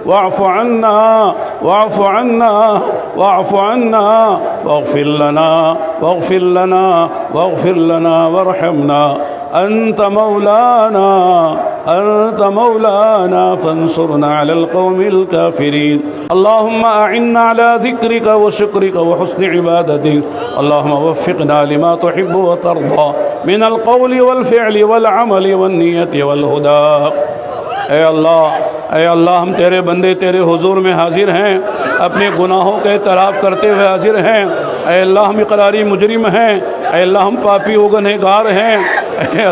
واعف عنا واعف عنا واعف عنا واغفر لنا واغفر لنا واغفر لنا وارحمنا أنت مولانا فانصرنا على القوم الكافرين. اللهم أعنا على ذكرك وشكرك وحسن عبادتك. اللهم وفقنا لما تحب وترضى من القول والفعل والعمل والنية والهدى. اے اللہ ہم تیرے بندے تیرے حضور میں حاضر ہیں، اپنے گناہوں کا اعتراف کرتے ہوئے حاضر ہیں. اے اللہ ہم اقراری مجرم ہیں، اے اللہ ہم پاپی و گنہگار ہیں. اے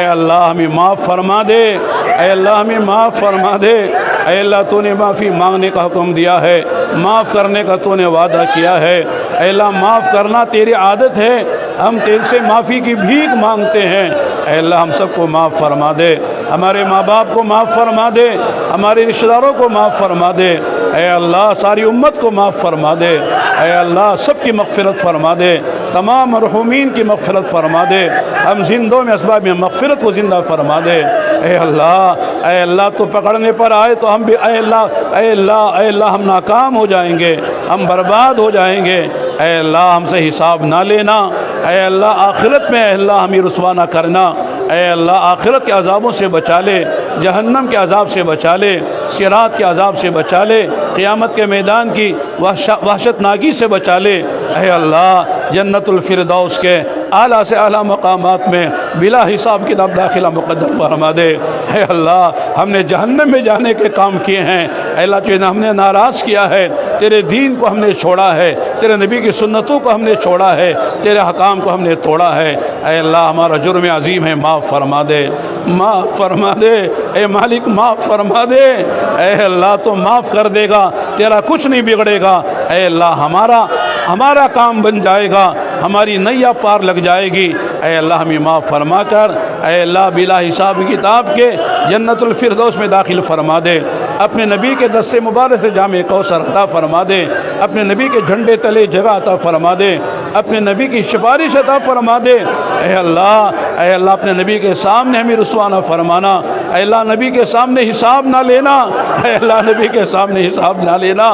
اللہ ہمیں معاف فرما دے، اے اللہ ہمیں معاف فرما دے. اے اللہ تو نے معافی مانگنے کا حکم دیا ہے، معاف کرنے کا تو نے وعدہ کیا ہے. اے اللہ معاف کرنا تیری عادت ہے، ہم تیرے سے معافی کی بھیک مانگتے ہیں. اے اللہ ہم سب کو معاف فرما دے، ہمارے ماں باپ کو معاف فرما دے، ہمارے رشتہ داروں کو معاف فرما دے. اے اللہ ساری امت کو معاف فرما دے. اے اللہ سب کی مغفرت فرما دے، تمام مرحومین کی مغفرت فرما دے. ہم زندوں میں اسباب میں مغفرت کو زندہ فرما دے. اے اللہ تو پکڑنے پر آئے تو ہم بھی اے اللہ ہم ناکام ہو جائیں گے، ہم برباد ہو جائیں گے. اے اللہ ہم سے حساب نہ لینا. اے اللہ آخرت میں اے اللہ ہمیں رسوا نہ کرنا. اے اللہ آخرت کے عذابوں سے بچا لے، جہنم کے عذاب سے بچا لے، صراط کے عذاب سے بچا لے، قیامت کے میدان کی وحشت ناکی سے بچا لے. اے اللہ جنت الفردوس کے اعلیٰ سے اعلیٰ مقامات میں بلا حساب کتاب داخلہ مقدر فرما دے. اے اللہ ہم نے جہنم میں جانے کے کام کیے ہیں. اے اللہ جو ہم نے ناراض کیا ہے، تیرے دین کو ہم نے چھوڑا ہے، تیرے نبی کی سنتوں کو ہم نے چھوڑا ہے، تیرے حکام کو ہم نے توڑا ہے. اے اللہ ہمارا جرم عظیم ہے، معاف فرما دے، معاف فرما دے. اے مالک معاف فرما دے. اے اللہ تو معاف کر دے گا، تیرا کچھ نہیں بگڑے گا. اے اللہ ہمارا کام بن جائے گا، ہماری نیا پار لگ جائے گی. اے اللہ ہمیں معاف فرما کر اے اللہ بلا حساب کتاب کے جنت الفردوس میں داخل فرما دے. اپنے نبی کے دست مبارک سے جام کوثر عطا فرما دے. اپنے نبی کے جھنڈے تلے جگہ عطا فرما دے. اپنے نبی کی سفارش عطا فرما دے. اے اللہ اپنے نبی کے سامنے ہمیں رسوا نہ فرمانا. اے اللہ نبی کے سامنے حساب نہ لینا. اے اللہ نبی کے سامنے حساب نہ لینا.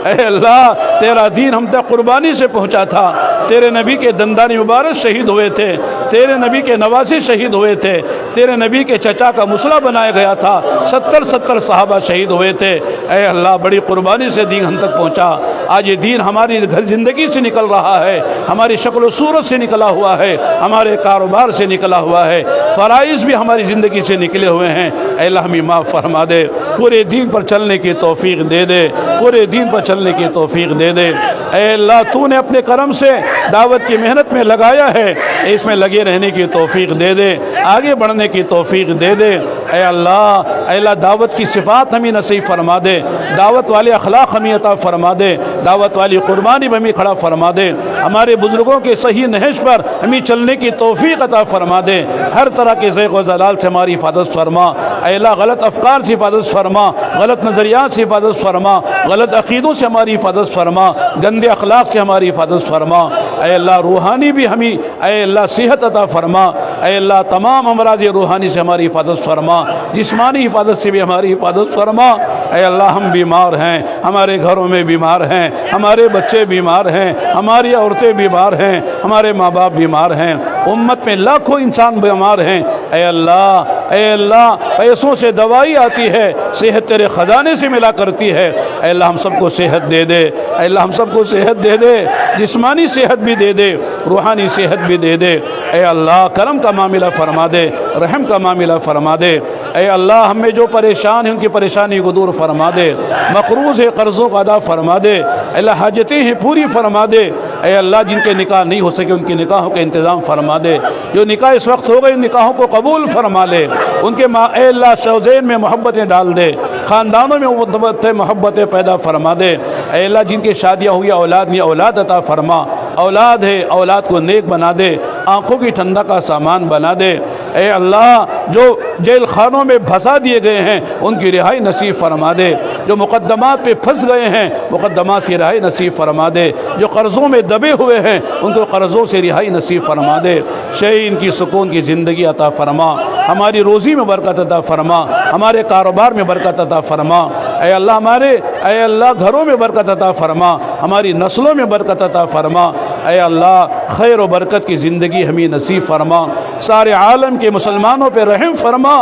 اے اللہ تیرا دین ہم تک قربانی سے پہنچا تھا، تیرے نبی کے دندانی مبارک شہید ہوئے تھے، تیرے نبی کے نواسی شہید ہوئے تھے، تیرے نبی کے چچا کا مسلح بنایا گیا تھا، 70 صحابہ شہید ہوئے تھے. اے اللہ بڑی قربانی سے دین ہم تک پہنچا. آج یہ دین ہماری گھر زندگی سے نکل رہا ہے، ہماری شکل و صورت سے نکلا ہوا ہے، ہمارے کاروبار سے نکلا ہوا ہے، فرائض بھی ہماری زندگی سے نکلے ہوئے ہیں. اے اللہ ہمیں معاف فرما دے، پورے دین پر چلنے کی توفیق دے دے، پورے دین پر چلنے کی توفیق دے دے. اے اللہ تو نے اپنے کرم سے دعوت کی محنت میں لگایا ہے، اس میں لگے رہنے کی توفیق دے دے، آگے بڑھنے کی توفیق دے دے. اے اللہ دعوت کی صفات ہمیں نصیب فرما دے، دعوت والے اخلاق ہمیں عطا فرما دے، دعوت والی قربانی بھی ہمیں کھڑا فرما دے. ہمارے بزرگوں کے صحیح نہج پر ہمیں چلنے کی توفیق عطا فرما دے. ہر طرح کے زیغ و ضلال سے ہماری حفاظت فرما. اے اللہ غلط افکار سے حفاظت فرما، غلط نظریات سے حفاظت فرما، غلط عقیدوں سے ہماری حفاظت فرما، گندے اخلاق سے ہماری حفاظت فرما. اے اللہ روحانی بھی ہمیں اے اللہ صحت عطا فرما. اے اللہ تمام امراض روحانی سے ہماری حفاظت فرما، جسمانی حفاظت سے بھی ہماری حفاظت فرما. اے اللہ ہم بیمار ہیں، ہمارے گھروں میں بیمار ہیں، ہمارے بچے بیمار ہیں، ہماری عورتیں بیمار ہیں، ہمارے ماں باپ بیمار ہیں، امت میں لاکھوں انسان بیمار ہیں. اے اللہ پیسوں سے دوائی آتی ہے، صحت تیرے خزانے سے ملا کرتی ہے. اے اللہ ہم سب کو صحت دے دے. اے اللہ ہم سب کو صحت دے دے، جسمانی صحت بھی دے دے، روحانی صحت بھی دے دے. اے اللہ کرم کا معاملہ فرما دے، رحم کا معاملہ فرما دے. اے اللہ ہم میں جو پریشان ہیں ان کی پریشانی کو دور فرما دے، مقروض ہے قرضوں کو ادا فرما دے. اے اللہ حاجتیں ہیں پوری فرما دے. اے اللہ جن کے نکاح نہیں ہو سکے ان کے نکاحوں کا انتظام فرما دے. جو نکاح اس وقت ہو گئے ان نکاحوں کو قبول فرما لے. ان کے اے اللہ شوزین میں محبتیں ڈال دے، خاندانوں میں محبتیں پیدا فرما دے. اے اللہ جن کی شادیاں ہوئی اولاد نہیں، اولاد عطا فرما. اولاد ہے اولاد کو نیک بنا دے، آنکھوں کی ٹھنڈا کا سامان بنا دے. اے اللہ جو جیل خانوں میں پھنسا دیے گئے ہیں ان کی رہائی نصیب فرما دے، جو مقدمات پہ پھنس گئے ہیں مقدمات سے رہائی نصیب فرما دے، جو قرضوں میں دبے ہوئے ہیں ان کو قرضوں سے رہائی نصیب فرما دے، شہین کی سکون کی زندگی عطا فرما، ہماری روزی میں برکت عطا فرما، ہمارے کاروبار میں برکت عطا فرما، اے اللہ گھروں میں برکت عطا فرما، ہماری نسلوں میں برکت عطا فرما، اے اللہ خیر و برکت کی زندگی ہمیں نصیب فرما، سارے عالم کے مسلمانوں پہ رحم فرما،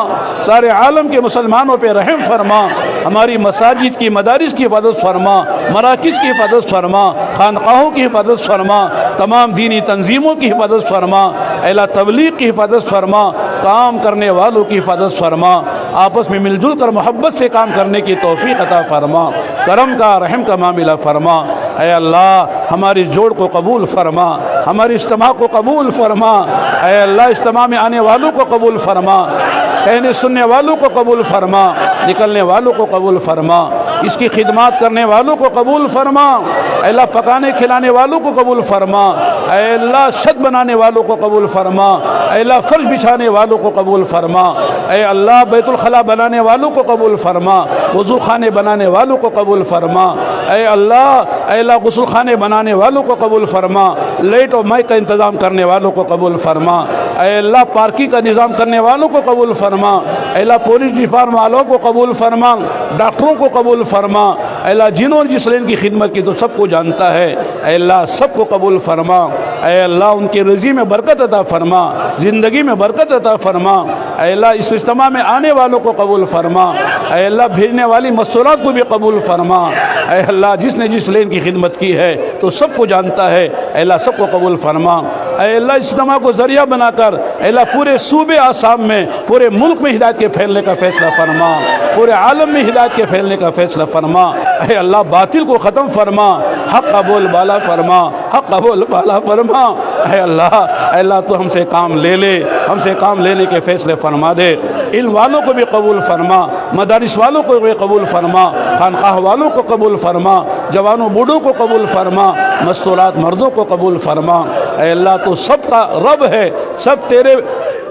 سارے عالم کے مسلمانوں پہ رحم فرما، ہماری مساجد کی مدارس کی حفاظت فرما، مراکز کی حفاظت فرما، خانقاہوں کی حفاظت فرما، تمام دینی تنظیموں کی حفاظت فرما، اے اللہ تبلیغ کی حفاظت فرما، کام کرنے والوں کی حفاظت فرما، آپس میں مل جل کر محبت سے کام کرنے کی توفیق عطا فرما، کرم کا رحم کا معاملہ فرما، اے اللہ ہماری جوڑ کو قبول فرما، ہماری اجتماع کو قبول فرما، اے اللہ اجتماع میں آنے والوں کو قبول فرما، کہنے سننے والوں کو قبول فرما، نکلنے والوں کو قبول فرما، اس کی خدمات کرنے والوں کو قبول فرما، اے اللہ پکانے کھلانے والوں کو قبول فرما، اے اللہ چھت بنانے والوں کو قبول فرما، اے اللہ فرش بچھانے والوں کو قبول فرما، اے اللہ بیت الخلاء بنانے والوں کو قبول فرما، وضو خانے بنانے والوں کو قبول فرما، اے اللہ غسل خانے بنانے والوں کو قبول فرما، لائٹ اور مائک کا انتظام کرنے والوں کو قبول فرما، اے اللہ پارکنگ کا نظام کرنے والوں کو قبول فرما، اے اللہ پولیس ڈپارٹمنٹ والوں کو قبول فرما، ڈاکٹروں کو قبول فرما، اے اللہ جنہوں نے جس لین کی خدمت کی تو سب کو جانتا ہے، اے اللہ سب کو قبول فرما، اے اللہ ان کے رزق میں برکت عطا فرما، زندگی میں برکت عطا فرما، اے اللہ اس اجتماع میں آنے والوں کو قبول فرما، اے اللہ بھیجنے والی مستورات کو بھی قبول فرما، اے اللہ جس نے جس لین کی خدمت کی ہے تو سب کو جانتا ہے، اے اللہ سب کو قبول فرما، اے اللہ اجتماع کو ذریعہ بنا کر اے اللہ پورے صوبے آسام میں پورے ملک میں ہدایت کے پھیلنے کا فیصلہ فرما، پورے عالم میں ہدایت کے پھیلنے کا فیصلہ فرما، اے اللہ باطل کو ختم فرما، حق کا بول بالا فرما، حق کا بول بالا فرما، اے اللہ تو ہم سے کام لے لے، ہم سے کام لینے کے فیصلے فرما دے، ان والوں کو بھی قبول فرما، مدارس والوں کو بھی قبول فرما، خانقاہ والوں کو قبول فرما، جوانوں بوڑھوں کو قبول فرما، مستورات مردوں کو قبول فرما، اے اللہ تو سب کا رب ہے، سب تیرے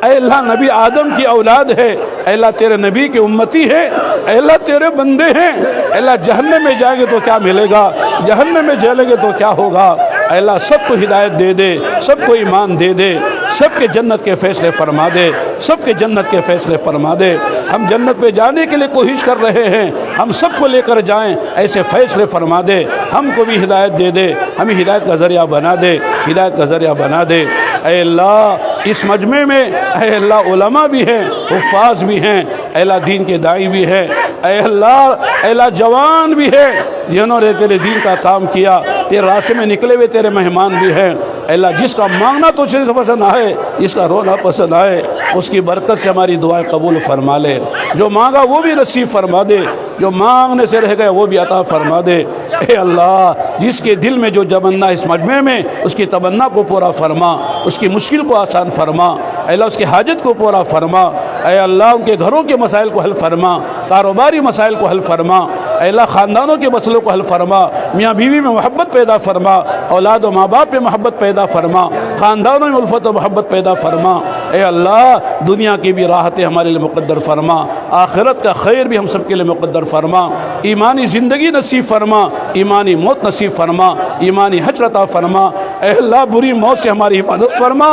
اے اللہ نبی آدم کی اولاد ہے، اے اللہ تیرے نبی کی امتی ہے، اے اللہ تیرے بندے ہیں، اے اللہ جہنم میں جائیں گے تو کیا ملے گا، جہنم میں جلیں گے تو کیا ہوگا، اے اللہ سب کو ہدایت دے دے، سب کو ایمان دے دے، سب کے جنت کے فیصلے فرما دے، سب کے جنت کے فیصلے فرما دے، ہم جنت پہ جانے کے لیے کوشش کر رہے ہیں، ہم سب کو لے کر جائیں، ایسے فیصلے فرما دے، ہم کو بھی ہدایت دے دے، ہمیں ہدایت کا ذریعہ بنا دے، ہدایت کا ذریعہ بنا دے، اے اللہ اس مجمع میں اے اللہ علماء بھی ہیں، حفاظ بھی ہیں، اے اللہ دین کے داعی بھی ہیں، اے اللہ جوان بھی ہے جنہوں نے تیرے دین کا کام کیا، تیرے راستے میں نکلے ہوئے تیرے مہمان بھی ہیں، اے اللہ جس کا مانگنا تجھے سے پسند آئے، جس کا رونا پسند آئے، اس کی برکت سے ہماری دعائیں قبول فرما لے، جو مانگا وہ بھی نصیب فرما دے، جو مانگنے سے رہ گئے وہ بھی عطا فرما دے، اے اللہ جس کے دل میں جو تمنا اس مجمع میں اس کی تمنا کو پورا فرما، اس کی مشکل کو آسان فرما، اے اللہ اس کی حاجت کو پورا فرما، اے اللہ ان کے گھروں کے مسائل کو حل فرما، کاروباری مسائل کو حل فرما، اے اللہ خاندانوں کے مسئلوں کو حل فرما، میاں بیوی میں محبت پیدا فرما، اولاد و ماں باپ میں محبت پیدا فرما، خاندانوں میں الفت و محبت پیدا فرما، اے اللہ دنیا کی بھی راحتیں ہمارے لیے مقدر فرما، آخرت کا خیر بھی ہم سب کے لیے مقدر فرما، ایمانی زندگی نصیب فرما، ایمانی موت نصیب فرما، ایمانی حشر عطا فرما، اے اللہ بری موت سے ہماری حفاظت فرما،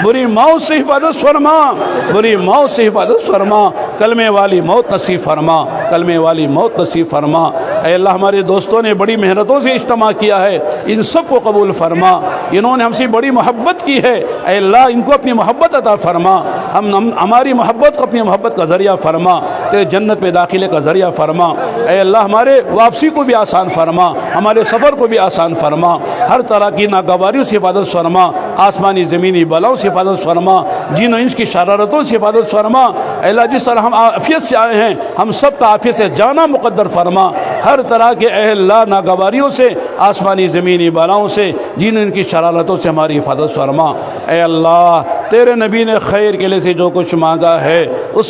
بری موت سے حفاظت فرما، بری موت سے حفاظت فرما، کلمے والی موت نصیب فرما، کلمے والی موت نصیب فرما، اے اللہ ہمارے دوستوں نے بڑی محنتوں سے اجتماع کیا ہے، ان سب کو قبول فرما، انہوں نے ہم سے بڑی محبت کی ہے، اے اللہ ان کو اپنی محبت عطا فرما، ہماری محبت کو اپنی محبت کا ذریعہ فرما، تیرے جنت میں داخلے کا ذریعہ فرما، اے اللہ ہمارے واپسی کو بھی آسان فرما، ہمارے سفر کو بھی آسان فرما، ہر طرح کی ناگواریوں سے حفاظت فرما، آسمانی زمینی بلاؤں سے حفاظت فرما، جن و انس کی شرارتوں سے حفاظت فرما، اے اللہ جس طرح ہم عافیت سے آئے ہیں ہم سب کا عافیت سے جانا مقدر فرما، ہر طرح کے اے اللہ ناگواریوں سے، آسمانی زمینی بلاؤں سے، جن و ان کی شرارتوں سے ہماری حفاظت فرما، اے اللہ تیرے نبی نے خیر کے لیے سے جو کچھ مانگا ہے اس